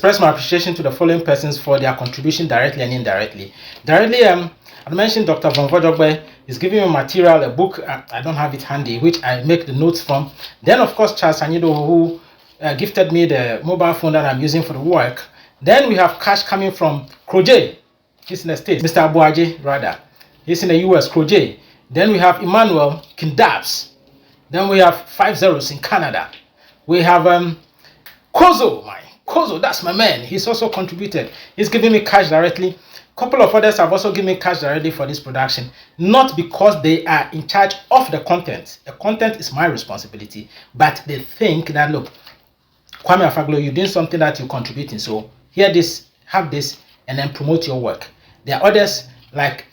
express my appreciation to the following persons for their contribution directly and indirectly. Directly, I mentioned Dr. Von Vodogbe is giving me material, a book. I don't have it handy, which I make the notes from. Then, of course, Charles Anido, who gifted me the mobile phone that I'm using for the work. Then we have cash coming from Kroje. He's in the States. Mr. Abuaje, rather. He's in the US, Kroje. Then we have Emmanuel Kindabs. Then we have 50s in Canada. We have Kozo, that's my man. He's also contributed. He's giving me cash directly. A couple of others have also given me cash directly for this production. Not because they are in charge of the content. The content is my responsibility. But they think that, look, Kwame Afaglo, you're doing something that you're contributing. So hear this, have this, and then promote your work. There are others like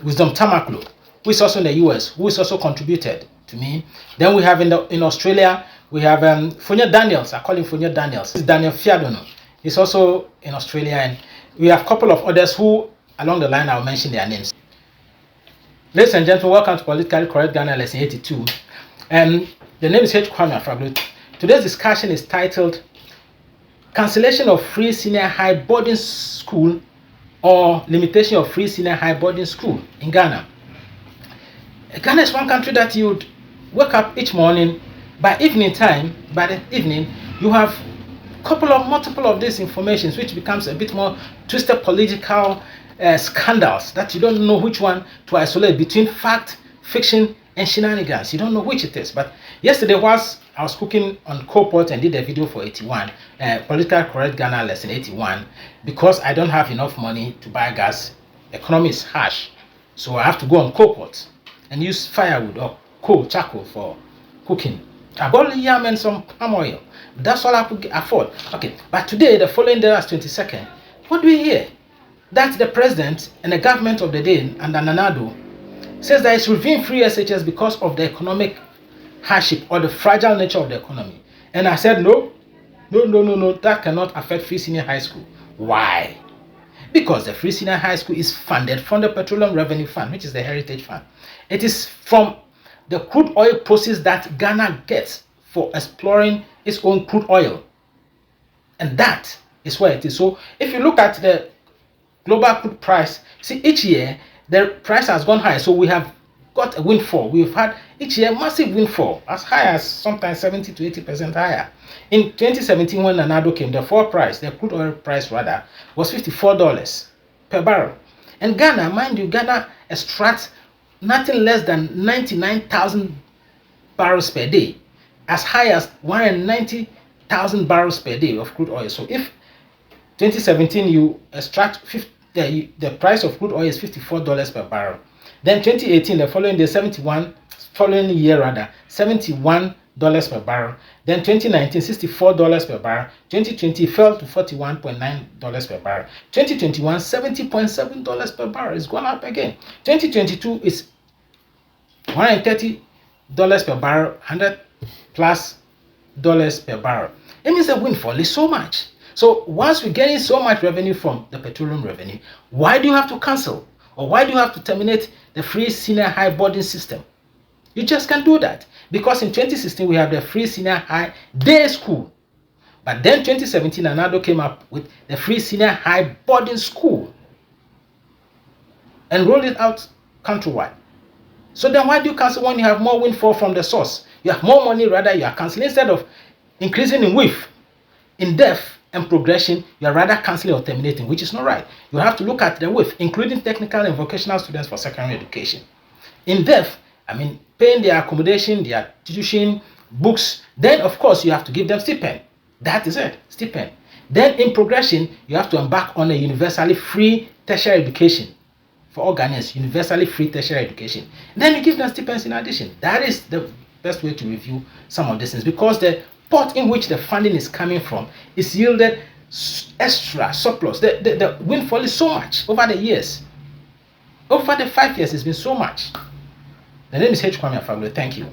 Wisdom Tamaklo, who is also in the US, who is also contributed to me. Then we have in Australia, we have Funya Daniels. I call him Funya Daniels. This is Daniel Fiadono. He's also in Australia, and we have a couple of others who, along the line, I'll mention their names. Ladies and gentlemen, welcome to Politically Correct Ghana Lesson 82. The name is H. Kwame Afaglo. Today's discussion is titled Cancellation of Free Senior High Boarding School or Limitation of Free Senior High Boarding School in Ghana. Ghana is one country that you would wake up each morning, by the evening, you have multiple of these informations, which becomes a bit more twisted political scandals that you don't know which one to isolate between fact, fiction, and shenanigans. You don't know which it is. But yesterday, whilst I was cooking on Copot and did a video for 81, Politically Correct Ghana Lesson 81, because I don't have enough money to buy gas, the economy is harsh, so I have to go on Copot and use firewood or coal, charcoal for cooking. I got yam and some palm oil. That's all I could afford. Okay, but today, the following day, as 22nd, what do we hear? That the president and the government of the day, under Nanado, says that it's reviewing free SHS because of the economic hardship or the fragile nature of the economy. And I said, no, that cannot affect Free Senior High School. Why? Because the Free Senior High School is funded from the Petroleum Revenue Fund, which is the Heritage Fund. It is from the crude oil proceeds that Ghana gets for exploring its own crude oil. And that is where it is. So if you look at the global crude price, see, each year the price has gone high. So we have got a windfall. We've had each year massive windfall, as high as sometimes 70 to 80% higher. In 2017, when Nanado came, the crude oil price rather, was $54 per barrel. And Ghana, mind you, Ghana extracts nothing less than 99,000 barrels per day, as high as 190,000 barrels per day of crude oil. So if 2017 you extract the price of crude oil is $54 per barrel, then 2018, the following year, $71 per barrel. Then 2019, $64 per barrel. 2020 fell to $41.9 per barrel. 2021, $70.7 per barrel. It's gone up again. 2022 is $130 per barrel, $100 plus per barrel. It means the windfall is so much. So once we're getting so much revenue from the petroleum revenue, why do you have to cancel? Or why do you have to terminate the free senior high boarding system? You just can't do that. Because in 2016, we have the free senior high day school. But then 2017, Nanado came up with the free senior high boarding school and rolled it out countrywide. So then why do you cancel when you have more windfall from the source? You have more money, rather you are canceling. Instead of increasing in width, in depth, and progression, you are rather cancelling or terminating, which is not right. You have to look at the width, including technical and vocational students for secondary education. In depth, I mean, paying their accommodation, their tuition, books. Then, of course, you have to give them stipend. That is it, stipend. Then, in progression, you have to embark on a universally free tertiary education for all Ghanaians, universally free tertiary education. Then you give them stipends in addition. That is the best way to review some of these things, because the pot in which the funding is coming from is yielded extra surplus. The windfall is so much over the years. Over the 5 years, it's been so much. The name is H. Kwame Afaglo. Thank you.